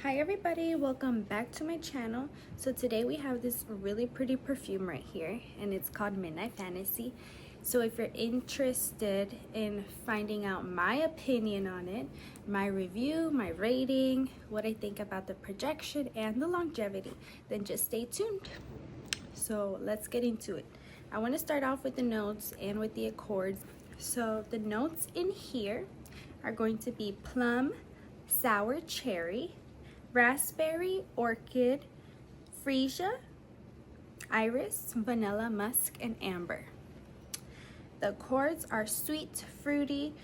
Hi everybody, welcome back to my channel. So today we have this really pretty perfume right here and it's called Midnight Fantasy. So if you're interested in finding out my opinion on it, my review, my rating, what I think about the projection and the longevity, then just stay tuned. So let's get into it. I want to start off with the notes and with the accords. So the notes in here are going to be plum, sour cherry, raspberry, orchid, freesia, iris, vanilla, musk, and amber. The accords are sweet, fruity,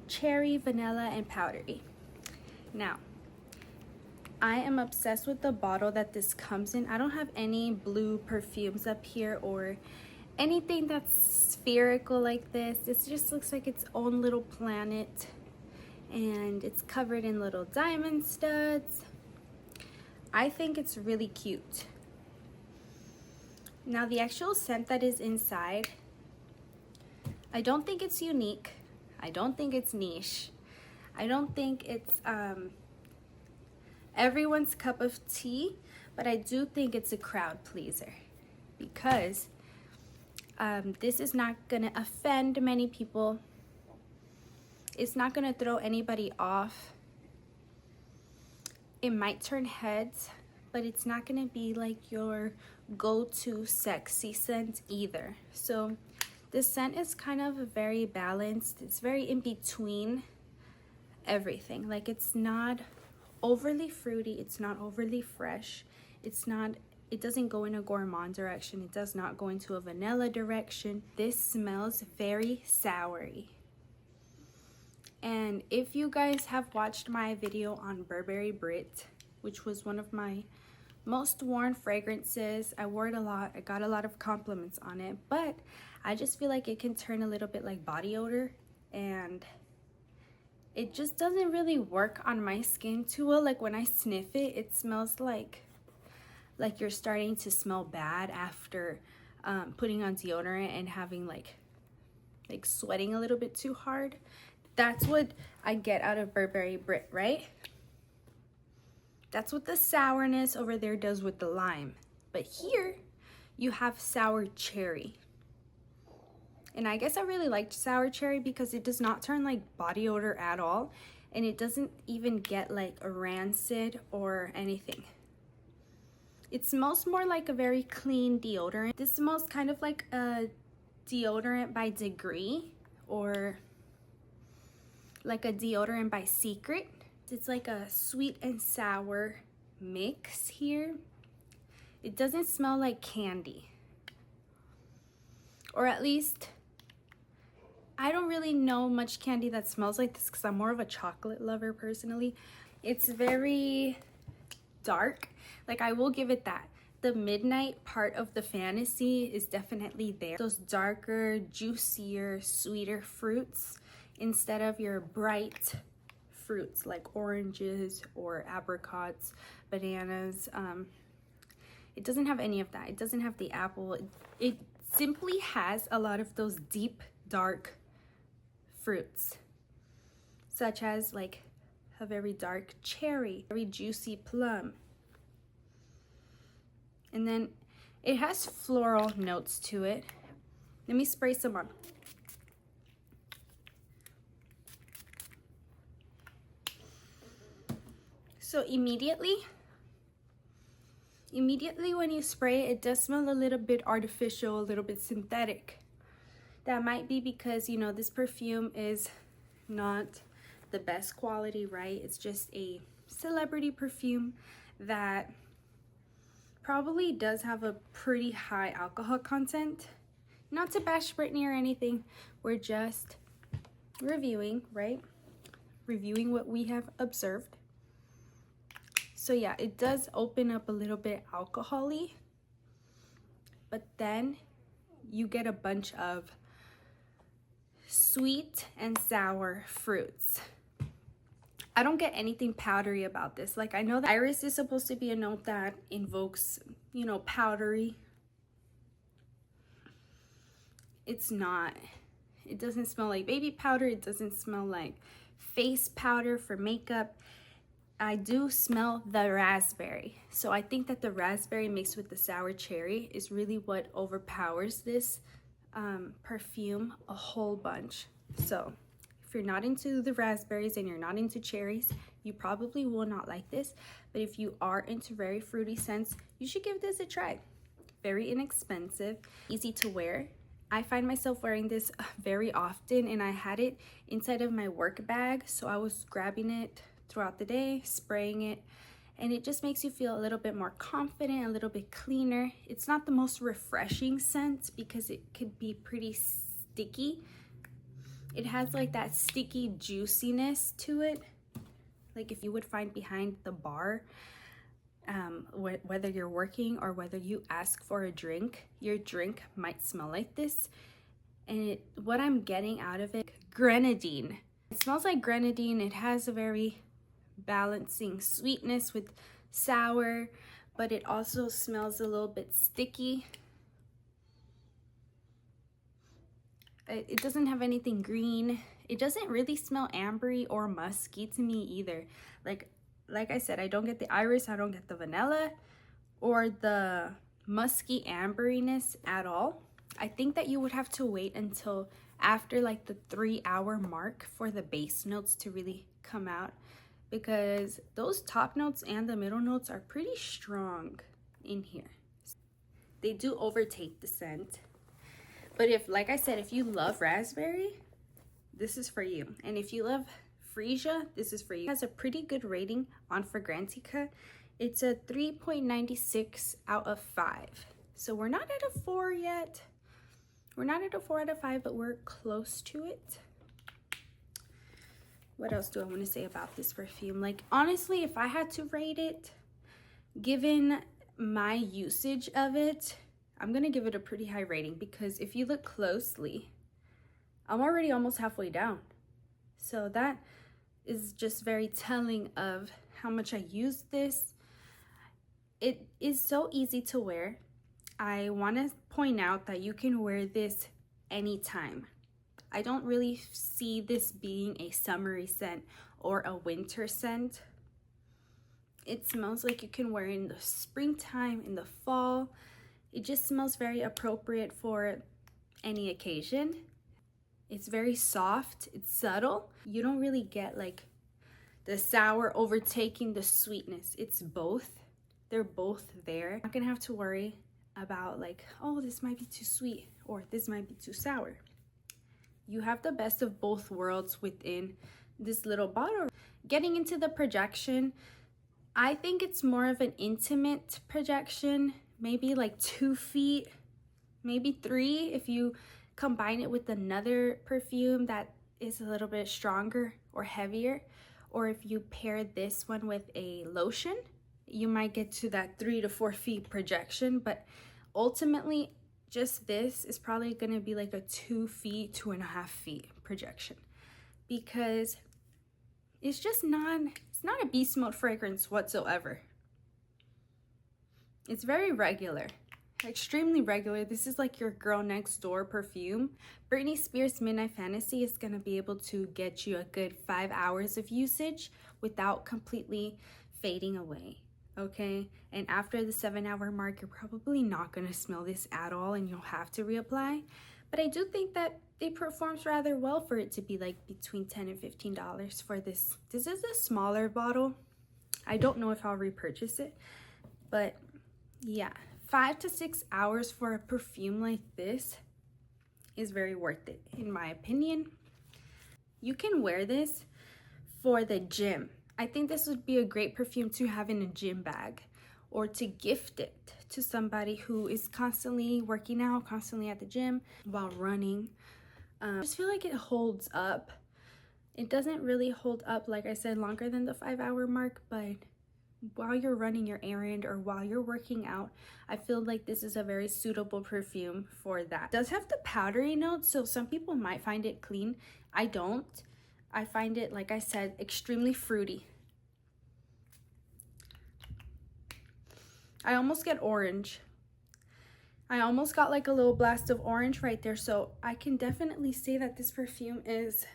cherry, vanilla, and powdery. Now, I am obsessed with the bottle that this comes in. I don't have any blue perfumes up here or anything that's spherical like this. This just looks like its own little planet, and it's covered in little diamond studs. I think it's really cute. Now the actual scent that is inside, I don't think it's unique. I don't think it's niche. I don't think it's everyone's cup of tea, but I do think it's a crowd pleaser because this is not gonna offend many people. It's not gonna throw anybody off. It might turn heads, but it's not gonna be like your go-to sexy scent either. So this scent is kind of very balanced. It's very in between everything. Like, it's not overly fruity, it's not overly fresh, it doesn't go in a gourmand direction, it does not go into a vanilla direction. This smells very soury. And if you guys have watched my video on Burberry Brit, which was one of my most worn fragrances, I wore it a lot. I got a lot of compliments on it, but I just feel like it can turn a little bit like body odor, and it just doesn't really work on my skin too well. Like, when I sniff it, it smells like you're starting to smell bad after putting on deodorant and having like sweating a little bit too hard. That's what I get out of Burberry Brit, right? That's what the sourness over there does with the lime. But here, you have sour cherry. And I guess I really liked sour cherry because it does not turn like body odor at all. And it doesn't even get like a rancid or anything. It smells more like a very clean deodorant. This smells kind of like a deodorant by Degree, or like a deodorant by Secret. It's like a sweet and sour mix here. It doesn't smell like candy. Or at least, I don't really know much candy that smells like this because I'm more of a chocolate lover personally. It's very dark. Like, I will give it that. The midnight part of the fantasy is definitely there. Those darker, juicier, sweeter fruits instead of your bright fruits like oranges or apricots, bananas. It doesn't have any of that. It doesn't have the apple. It simply has a lot of those deep, dark fruits, such as like a very dark cherry, very juicy plum. And then it has floral notes to it. Let me spray some on. So immediately when you spray it, it does smell a little bit artificial, a little bit synthetic. That might be because, you know, this perfume is not the best quality, right? It's just a celebrity perfume that probably does have a pretty high alcohol content. Not to bash Britney or anything. We're just reviewing, right? Reviewing what we have observed. So yeah, it does open up a little bit alcohol-y, but then you get a bunch of sweet and sour fruits. I don't get anything powdery about this. Like, I know that iris is supposed to be a note that invokes, you know, powdery. It's not. It doesn't smell like baby powder. It doesn't smell like face powder for makeup. I do smell the raspberry. So I think that the raspberry mixed with the sour cherry is really what overpowers this perfume a whole bunch. So if you're not into the raspberries and you're not into cherries, you probably will not like this. But if you are into very fruity scents, you should give this a try. Very inexpensive, easy to wear. I find myself wearing this very often, and I had it inside of my work bag, so I was grabbing it throughout the day, spraying it, and it just makes you feel a little bit more confident, a little bit cleaner. It's not the most refreshing scent because it could be pretty sticky. It has like that sticky juiciness to it, like if you would find behind the bar. Whether you're working or whether you ask for a drink, your drink might smell like this. And what I'm getting out of it, grenadine. It smells like grenadine. It has a very balancing sweetness with sour, but it also smells a little bit sticky. It doesn't have anything green. It doesn't really smell ambery or musky to me either. Like I said, I don't get the iris, I don't get the vanilla or the musky amberiness at all. I think that you would have to wait until after like the 3-hour mark for the base notes to really come out, because those top notes and the middle notes are pretty strong in here. They do overtake the scent. But like I said, if you love raspberry, this is for you. And if you love Freesia, this is for you. It has a pretty good rating on Fragrantica. It's a 3.96 out of 5. So we're not at a 4 yet. We're not at a 4 out of 5, but we're close to it. What else do I want to say about this perfume? Like, honestly, if I had to rate it, given my usage of it, I'm going to give it a pretty high rating, because if you look closely, I'm already almost halfway down. So that is just very telling of how much I use this. It is so easy to wear. I want to point out that you can wear this anytime. I don't really see this being a summery scent or a winter scent. It smells like you can wear it in the springtime, in the fall. It just smells very appropriate for any occasion. It's very soft, it's subtle. You don't really get like the sour overtaking the sweetness. It's both. They're both there. You're not gonna have to worry about like, oh, this might be too sweet or this might be too sour. You have the best of both worlds within this little bottle. Getting into the projection, I think it's more of an intimate projection, maybe like 2 feet, maybe 3 if you combine it with another perfume that is a little bit stronger or heavier, or if you pair this one with a lotion, you might get to that 3 to 4 feet projection. But ultimately, just this is probably going to be like a 2 feet, 2.5 feet projection, because it's just it's not a beast mode fragrance whatsoever. It's very regular. Extremely regular. This is like your girl next door perfume. Britney Spears' Midnight Fantasy is going to be able to get you a good 5 hours of usage without completely fading away, okay? And after the 7-hour mark, you're probably not going to smell this at all and you'll have to reapply. But I do think that it performs rather well for it to be like between $10 and $15 for this. This is a smaller bottle. I don't know if I'll repurchase it, but yeah. 5 to 6 hours for a perfume like this is very worth it, in my opinion. You can wear this for the gym. I think this would be a great perfume to have in a gym bag, or to gift it to somebody who is constantly working out, constantly at the gym while running. I just feel like it holds up. It doesn't really hold up, like I said, longer than the 5-hour mark, but while you're running your errand or while you're working out, I feel like this is a very suitable perfume for that. It does have the powdery notes, so some people might find it clean. I don't. I find it, like I said, extremely fruity. I almost get orange. I almost got like a little blast of orange right there, so I can definitely say that this perfume is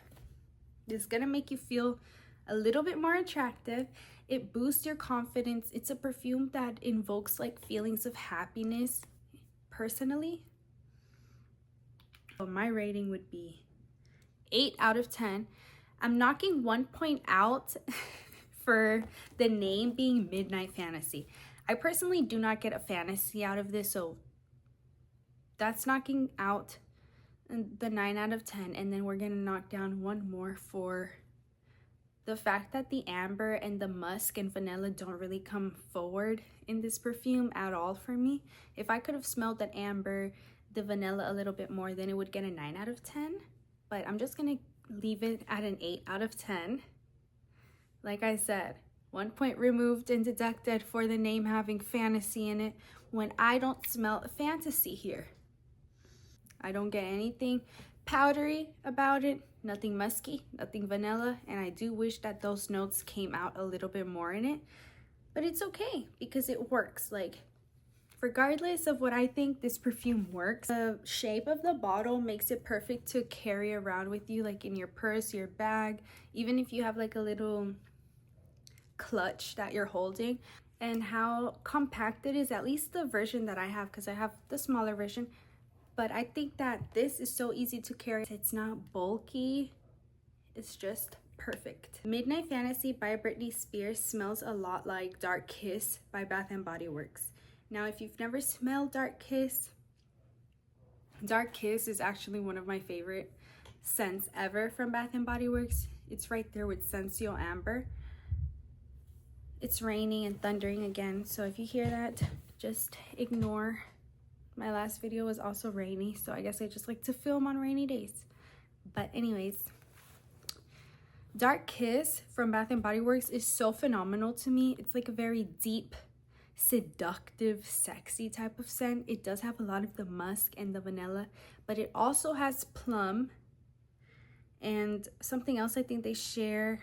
gonna make you feel a little bit more attractive. It boosts your confidence. It's a perfume that invokes like feelings of happiness personally. So my rating would be 8 out of 10. I'm knocking 1 point out for the name being Midnight Fantasy. I personally do not get a fantasy out of this, so that's knocking out the 9 out of 10. And then we're gonna knock down one more for the fact that the amber and the musk and vanilla don't really come forward in this perfume at all for me. If I could have smelled that amber, the vanilla a little bit more, then it would get a 9 out of 10. But I'm just gonna leave it at an 8 out of 10. Like I said, 1 point removed and deducted for the name having fantasy in it when I don't smell a fantasy here. I don't get anything powdery about it, nothing musky, nothing vanilla, and I do wish that those notes came out a little bit more in it, but it's okay because it works. Like, regardless of what I think, this perfume works. The shape of the bottle makes it perfect to carry around with you, like in your purse, your bag, even if you have like a little clutch that you're holding. And how compact it is, at least the version that I have, because I have the smaller version. But I think that this is so easy to carry. It's not bulky. It's just perfect. Midnight Fantasy by Britney Spears smells a lot like Dark Kiss by Bath & Body Works. Now, if you've never smelled Dark Kiss is actually one of my favorite scents ever from Bath & Body Works. It's right there with Sensual Amber. It's raining and thundering again, so if you hear that, just ignore. My last video was also rainy, so I guess I just like to film on rainy days. But anyways, Dark Kiss from Bath & Body Works is so phenomenal to me. It's like a very deep, seductive, sexy type of scent. It does have a lot of the musk and the vanilla, but it also has plum and something else I think they share.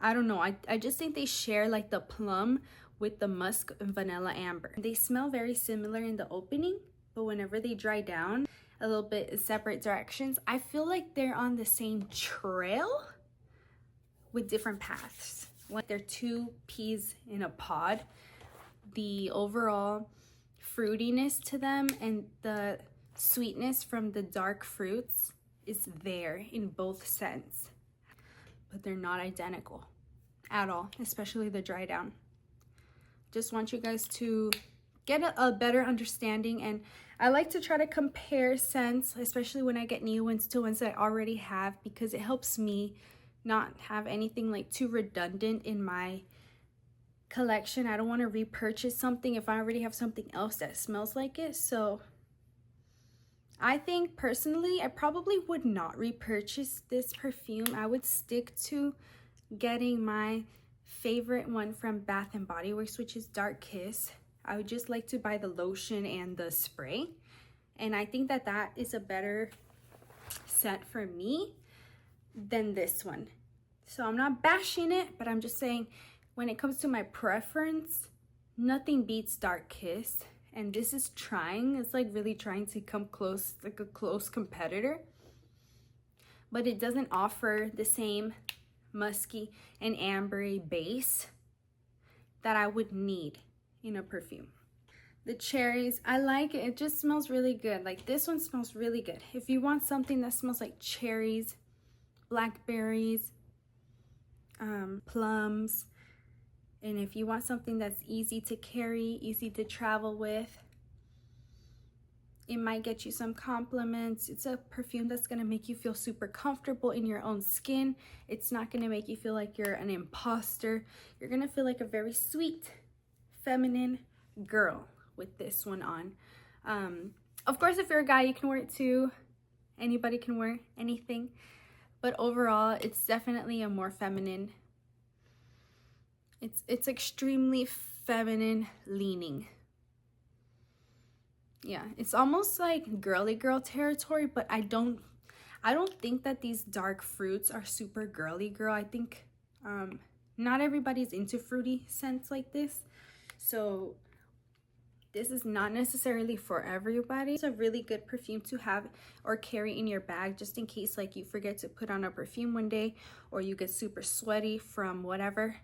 I don't know. I just think they share like the plum with the musk and vanilla amber. They smell very similar in the opening, but whenever they dry down a little bit in separate directions, I feel like they're on the same trail with different paths. Like they're two peas in a pod. The overall fruitiness to them and the sweetness from the dark fruits is there in both scents, but they're not identical at all, especially the dry down. Just want you guys to get a better understanding, and I like to try to compare scents, especially when I get new ones, to ones that I already have, because it helps me not have anything like too redundant in my collection. I don't want to repurchase something if I already have something else that smells like it. So I think personally I probably would not repurchase this perfume. I would stick to getting my favorite one from Bath & Body Works, which is Dark Kiss. I would just like to buy the lotion and the spray, and I think that that is a better scent for me than this one. So I'm not bashing it, but I'm just saying when it comes to my preference, nothing beats Dark Kiss, and this is trying. It's like really trying to come close, like a close competitor, but it doesn't offer the same musky and ambery base that I would need in a perfume. The cherries, I like it. It just smells really good. Like this one smells really good. If you want something that smells like cherries, blackberries, plums, and if you want something that's easy to carry, easy to travel with, it might get you some compliments. It's a perfume that's gonna make you feel super comfortable in your own skin. It's not gonna make you feel like you're an imposter. You're gonna feel like a very sweet, feminine girl with this one on. Of course, if you're a guy, you can wear it too. Anybody can wear anything. But overall, it's definitely a more feminine. It's extremely feminine leaning. Yeah, it's almost like girly girl territory, but I don't think that these dark fruits are super girly girl. I think not everybody's into fruity scents like this, so this is not necessarily for everybody. It's a really good perfume to have or carry in your bag, just in case like you forget to put on a perfume one day, or you get super sweaty from whatever.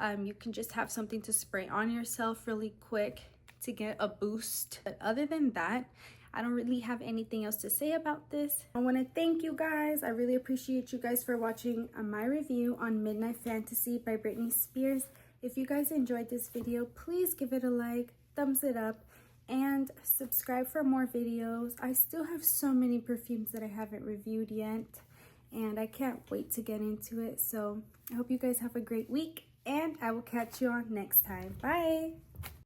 You can just have something to spray on yourself really quick to get a boost. But other than that, I don't really have anything else to say about this. I want to thank you guys. I really appreciate you guys for watching my review on Midnight Fantasy by Britney Spears. If you guys enjoyed this video, please give it a like, thumbs it up, and subscribe for more videos. I still have so many perfumes that I haven't reviewed yet, and I can't wait to get into it. So I hope you guys have a great week, and I will catch you on next time. Bye!